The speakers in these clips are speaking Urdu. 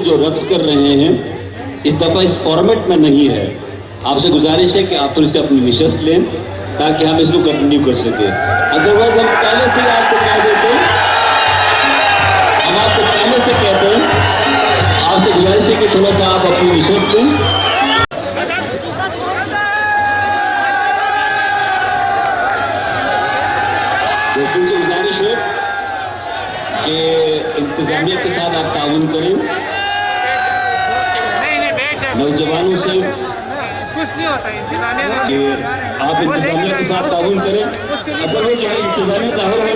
جو رقص کر رہے ہیں اس دفعہ اس فارمیٹ میں نہیں ہے. آپ سے گزارش ہے کہ آپ تھوڑی سے اپنی نشست لیں تاکہ ہم اس کو کنٹینیو کر سکیں. ادروائز ہم پہلے سے آپ کو کہہ دیتے ہیں، ہم آپ کو پہلے سے کہتے ہیں، آپ سے گزارش ہے کہ تھوڑا سا آپ اپنی نشست لیں. دوستوں سے گزارش ہے کہ انتظامیہ کے ساتھ آپ تعاون کریں، نوجوانوں سے کہ آپ انتظامیہ کے ساتھ تعاون کریں. اگر وہ جو ہے انتظامیہ ظاہر ہے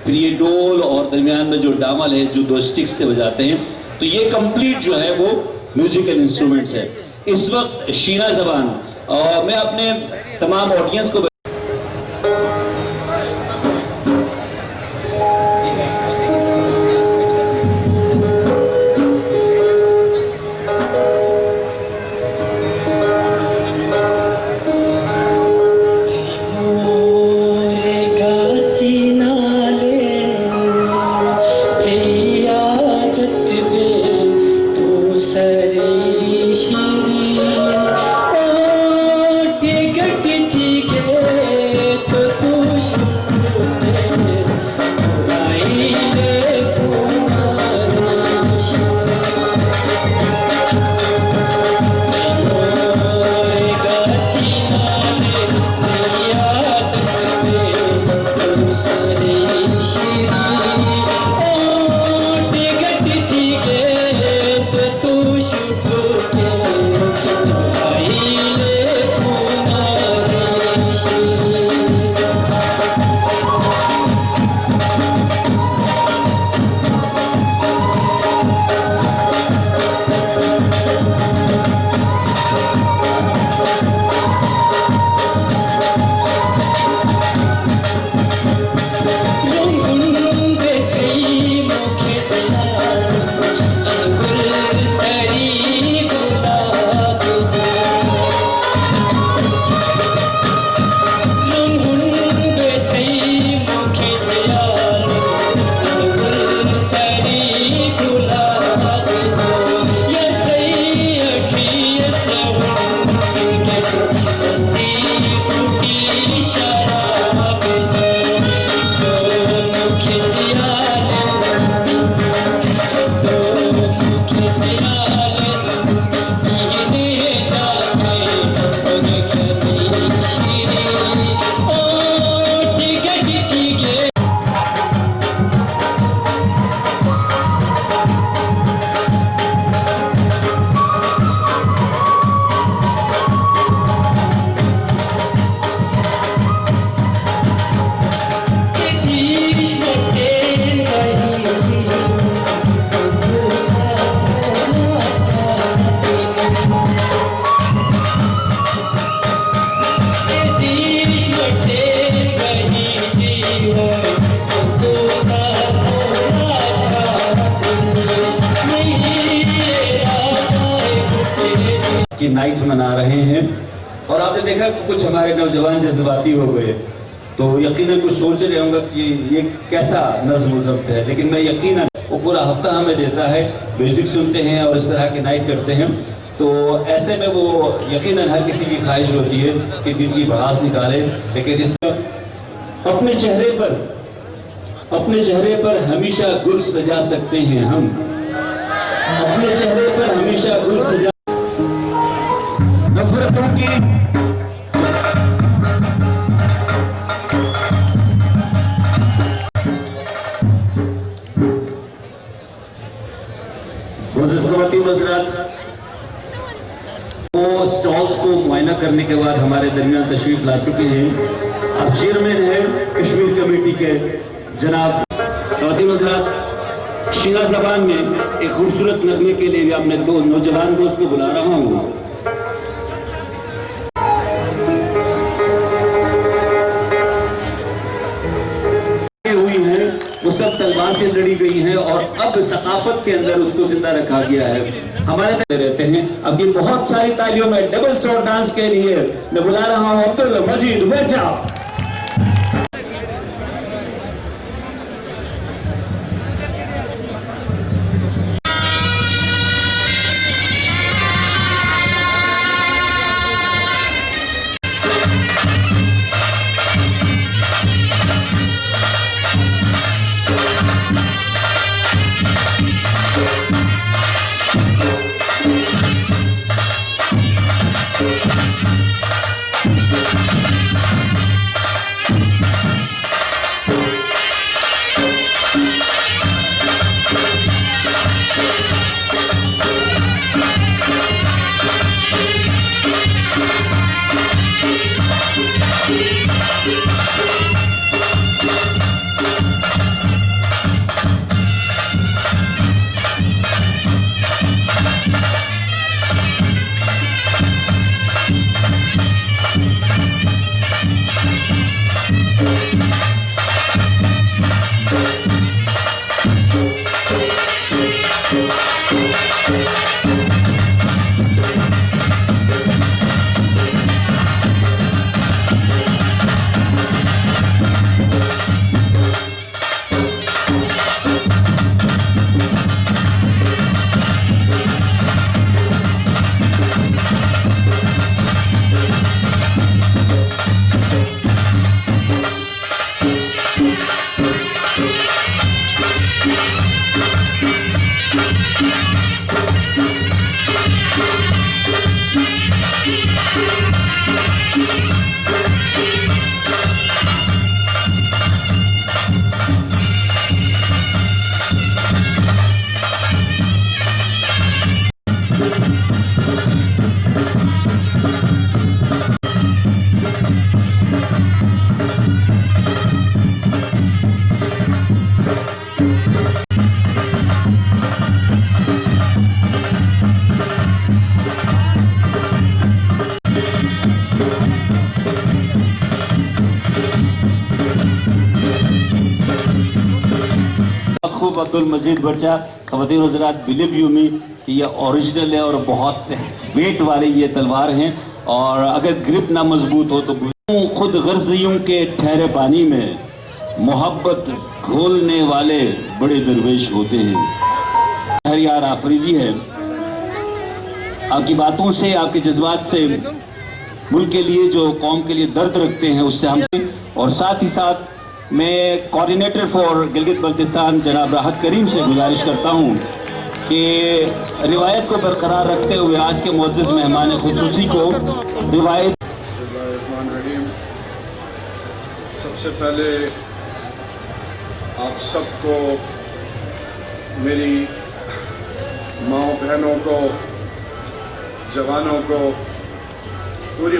پھر یہ ڈول اور درمیان میں جو ڈامل ہے جو دو سٹکس سے بجاتے ہیں، تو یہ کمپلیٹ جو ہے وہ میوزیکل انسٹرومنٹس ہے. اس وقت شینا زبان اور میں اپنے تمام آڈینس کو شری نائٹ منا رہے ہیں اور آپ نے دیکھا کہ کچھ ہمارے نوجوان جذباتی ہو گئے تو یقیناً کچھ سوچ رہے ہوں گا کہ یہ کیسا نظم و ضبط ہے، لیکن میں یقیناً وہ پورا ہفتہ ہمیں دیتا ہے، میوزک سنتے ہیں اور اس طرح کی نائٹ کرتے ہیں، تو ایسے میں وہ یقیناً ہر کسی کی خواہش ہوتی ہے کہ دن کی بھڑاس نکالے، لیکن اس کا اپنے چہرے پر ہمیشہ گل سجا سکتے ہیں ہم، اپنے چہرے پر ہمیشہ گل سجا نفرتوں کی وہ سٹالز کو معائنہ کرنے کے بعد ہمارے درمیان تشریف لا چکے ہیں اب چیئرمین ہیں کشمیر کمیٹی کے جناب خواتین حضرات، شیعہ زبان میں ایک خوبصورت نغمے کے لیے میں دو نوجوان دوست کو بلا رہا ہوں۔ ہوئی ہیں وہ سب تلوار سے لڑی گئی ہیں اور اب ثقافت کے اندر اس کو زندہ رکھا گیا ہے، ہمارے رہتے ہیں۔ اب یہ بہت ساری تالیوں میں ڈبل سور ڈانس کے لیے میں بلا رہا ہوں عبدالمجید مرزا۔ خوب عبدالمجید مرزا، خواتین حضرات بلیو یو می کہ یہ اوریجنل ہے اور بہت ویٹ والی یہ تلوار ہیں اور اگر گرپ نہ مضبوط ہو تو خود غرضیوں کے ٹھہرے پانی میں محبت گھولنے والے بڑے درویش ہوتے ہیں۔ شہریار آفریدی ہے، آپ کی باتوں سے، آپ کے جذبات سے ملک کے لیے جو قوم کے لیے درد رکھتے ہیں اس سے ہم سے، اور ساتھ ہی ساتھ میں کوارڈینیٹر فار گلگت بلتستان جناب راحت کریم سے گزارش کرتا ہوں کہ روایت کو برقرار رکھتے ہوئے آج کے معزز مہمان خصوصی کو روایت۔ بسم اللہ الرحمن الرحیم۔ سب سے پہلے آپ سب کو، میری ماں بہنوں کو، جوانوں کو، پوری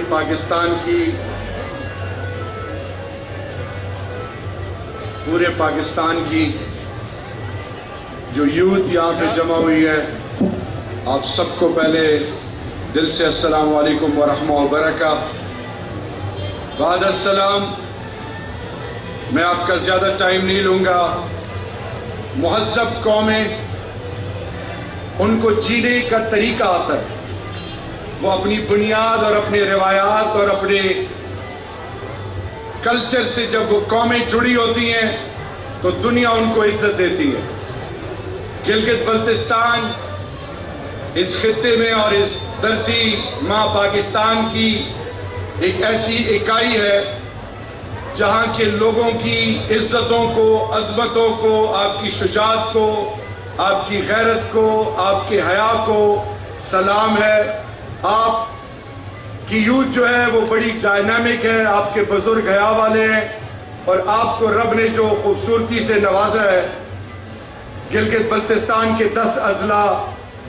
پاکستان کی جو یوتھ یہاں پہ جمع ہوئی ہے، آپ سب کو پہلے دل سے السلام علیکم ورحمۃ اللہ وبرکاتہ۔ بعد السلام، میں آپ کا زیادہ ٹائم نہیں لوں گا۔ مہذب قومیں، ان کو جینے کا طریقہ آتا ہے، وہ اپنی بنیاد اور اپنے روایات اور اپنے کلچر سے جب وہ قومیں جڑی ہوتی ہیں تو دنیا ان کو عزت دیتی ہے. گلگت بلتستان اس خطے میں اور اس دھرتی ماں پاکستان کی ایک ایسی اکائی ہے جہاں کے لوگوں کی عزتوں کو، عظمتوں کو، آپ کی شجاعت کو، آپ کی غیرت کو، آپ کے حیا کو سلام ہے. آپ کی یوتھ جو ہے وہ بڑی ڈائنامک ہے، آپ کے بزرگ حیا والے ہیں اور آپ کو رب نے جو خوبصورتی سے نوازا ہے. گلگت بلتستان کے 10 اضلاع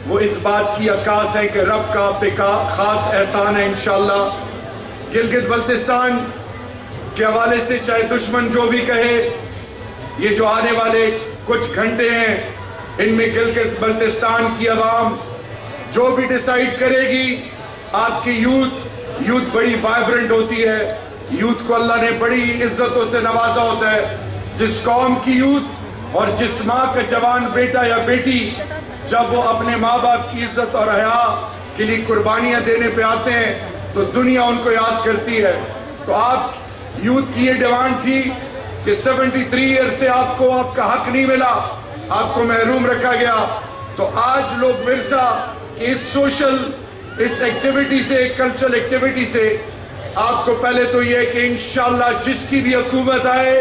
وہ اس بات کی عکاس ہے کہ رب کا آپ پہ خاص احسان ہے. انشاءاللہ گلگت بلتستان کے حوالے سے چاہے دشمن جو بھی کہے، یہ جو آنے والے کچھ گھنٹے ہیں ان میں گلگت بلتستان کی عوام جو بھی ڈیسائیڈ کرے گی. آپ کی یوتھ بڑی وائبرنٹ ہوتی ہے. یوتھ کو اللہ نے بڑی عزتوں سے نوازا ہوتا ہے. جس قوم کی یوتھ اور جس ماں کا جوان بیٹا یا بیٹی جب وہ اپنے ماں باپ کی عزت اور حیا کے لیے قربانیاں دینے پہ آتے ہیں تو دنیا ان کو یاد کرتی ہے. تو آپ یوتھ کی یہ ڈیمانڈ تھی کہ 73 ایئر سے آپ کو آپ کا حق نہیں ملا، آپ کو محروم رکھا گیا. تو آج لوگ ورثہ اس سوشل اس ایکٹیویٹی سے، کلچرل ایکٹیویٹی سے آپ کو پہلے تو یہ کہ انشاءاللہ جس کی بھی حکومت آئے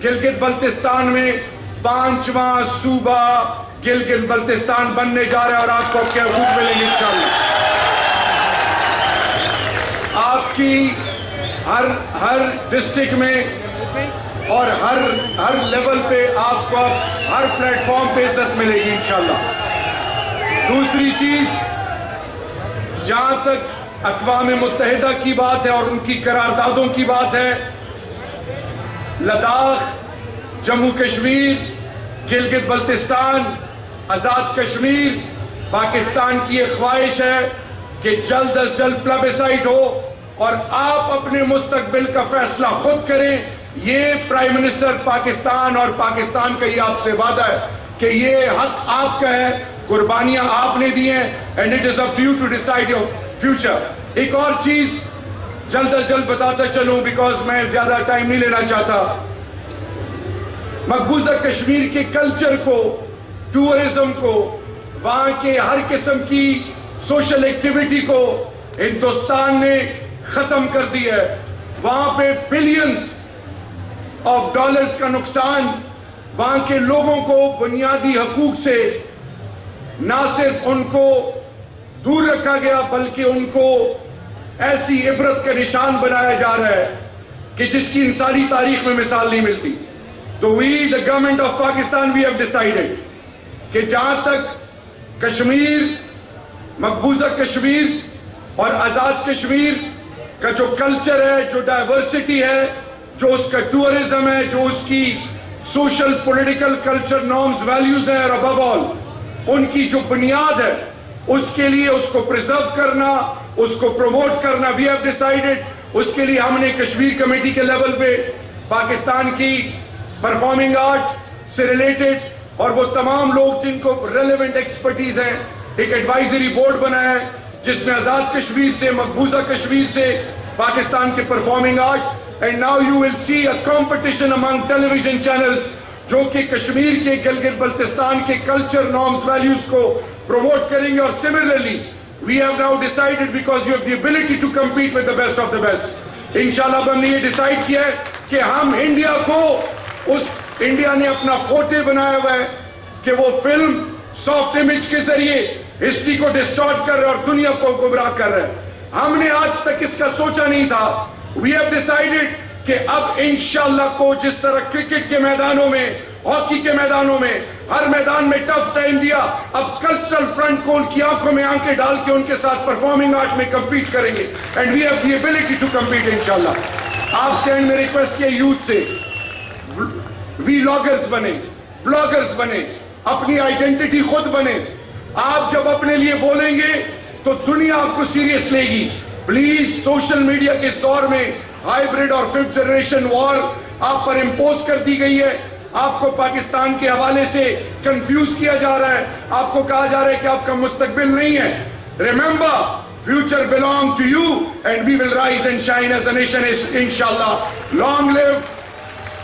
گلگت بلتستان میں 5واں صوبہ گلگت بلتستان بننے جا رہا ہے اور آپ کو آپ کے حقوق ملیں گے انشاءاللہ. آپ کی ہر ڈسٹرکٹ میں اور ہر لیول پہ آپ کو ہر پلیٹ فارم پہ عزت ملے گی انشاءاللہ. دوسری چیز، جہاں تک اقوام متحدہ کی بات ہے اور ان کی قراردادوں کی بات ہے، لداخ، جموں کشمیر، گلگت بلتستان، آزاد کشمیر، پاکستان کی ایک خواہش ہے کہ جلد از جلد پلبیسائٹ ہو اور آپ اپنے مستقبل کا فیصلہ خود کریں. یہ پرائم منسٹر پاکستان اور پاکستان کا یہ آپ سے وعدہ ہے کہ یہ حق آپ کا ہے، قربانیاں آپ نے دی ہیں and it is up to you to decide your future. ایک اور چیز جلد از جلد بتاتا چلوں بیکاز میں زیادہ ٹائم نہیں لینا چاہتا. مقبوضہ کشمیر کے کلچر کو، ٹورزم کو، وہاں کے ہر قسم کی سوشل ایکٹیویٹی کو ہندوستان نے ختم کر دی ہے. وہاں پہ بلینز آف ڈالرز کا نقصان، وہاں کے لوگوں کو بنیادی حقوق سے نہ صرف ان کو دور رکھا گیا بلکہ ان کو ایسی عبرت کا نشان بنایا جا رہا ہے کہ جس کی انسانی تاریخ میں مثال نہیں ملتی. تو the government of Pakistan, we have decided کہ جہاں تک کشمیر، مقبوضہ کشمیر اور آزاد کشمیر کا جو کلچر ہے، جو ڈائیورسٹی ہے، جو اس کا ٹورزم ہے، جو اس کی social political culture norms values ہیں، اور above all ان کی جو بنیاد ہے، اس کے لیے اس کو پریزرو کرنا، اس کو پروموٹ کرنا we have decided. اس کے لیے ہم نے کشمیر کمیٹی کے لیول پہ پاکستان کی پرفارمنگ آرٹ سے ریلیٹڈ اور وہ تمام لوگ جن کو ریلیونٹ ایکسپرٹیز ہیں ایک ایڈوائزری بورڈ بنایا ہے جس میں آزاد کشمیر سے، مقبوضہ کشمیر سے، پاکستان کے performing art. And now you will see a competition among television channels جو کہ کشمیر کے، گلگت بلتستان کے کلچر نارمز ویلیوز کو پروموٹ کریں گے. اور similarly we have now decided because you have the ability to compete with the best of the best. انشاءاللہ اب ہم نے یہ ڈیسائیڈ کیا ہے کہ ہم انڈیا کو، اس انڈیا نے اپنا فوٹے بنایا ہوا ہے کہ وہ فلم سافٹ امیج کے ذریعے ہسٹری کو ڈسٹارٹ کر رہے اور دنیا کو گمراہ کر رہے. ہم نے آج تک اس کا سوچا نہیں تھا. we have decided کہ اب انشاءاللہ کو جس طرح کرکٹ کے میدانوں میں، ہاکی کے میدانوں میں، ہر میدان میں ٹف ٹائم دیا، اب کلچرل فرنٹ کو ان کی آنکھوں میں آنکھیں ڈال کے ان کے ساتھ پرفارمنگ آرٹ میں کمپیٹ کریں گے. And we have the ability to compete انشاءاللہ. آپ سے میں ریکویسٹ کیا یوتھ سے، ویلاگرز بنے، بلاگرز بنے، اپنی آئیڈینٹی خود بنے. آپ جب اپنے لیے بولیں گے تو دنیا آپ کو سیریس لے گی. پلیز سوشل میڈیا کے اس دور میں ہائیبریڈ اور ففتھ جنریشن وار آپ پر امپوز کر دی گئی ہے. آپ کو پاکستان کے حوالے سے کنفیوز کیا جا رہا ہے، آپ کو کہا جا رہا ہے کہ آپ کا مستقبل نہیں ہے. Remember future belong to you, and we will rise and shine as a nation, inshallah. Long live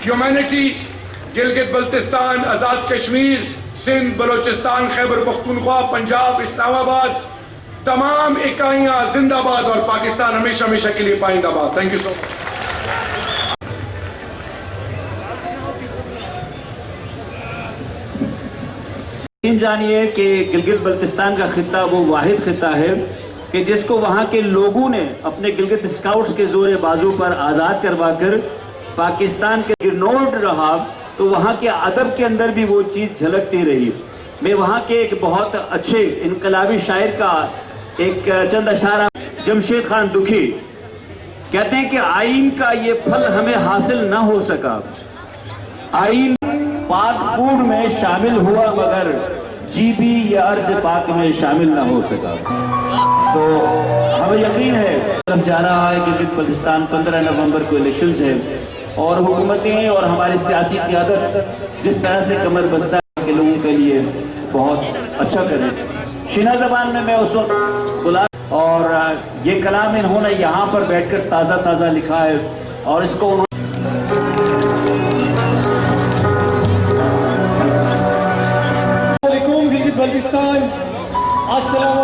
humanity. Gilgit Baltistan, Azad Kashmir, Sindh, Balochistan, Khyber Pakhtunkhwa, Punjab, Islamabad, تمام اکائیاں زندہ باد اور پاکستان ہمیشہ ہمیشہ کے لیے پائندہ باد. تھینک یو سو مچ. جانیے کہ گلگت بلتستان کا خطہ وہ واحد خطہ ہے کہ جس کو وہاں کے لوگوں نے اپنے گلگت اسکاؤٹس کے زور بازو پر آزاد کروا کر پاکستان کے گرنوٹ رہا، تو وہاں کے ادب کے اندر بھی وہ چیز جھلکتی رہی. میں وہاں کے ایک بہت اچھے انقلابی شاعر کا ایک چند اشعار. جمشید خان دکھی کہتے ہیں کہ آئین کا یہ پھل ہمیں حاصل نہ ہو سکا، آئین پاک فوڈ میں شامل ہوا مگر جی بی یا ارض پاک میں شامل نہ ہو سکا. تو ہمیں یقین ہے جا رہا ہے کہ بلتستان 15 نومبر کو الیکشنز ہے، اور حکومتیں اور ہماری سیاسی قیادت جس طرح سے کمر بستہ کے لوگوں کے لیے بہت اچھا کریں. شینا زبان میں میں اس وقت بلا، اور یہ کلام انہوں نے یہاں پر بیٹھ کر تازہ تازہ لکھا ہے، اور اس کو انہوں بلتستان. السلام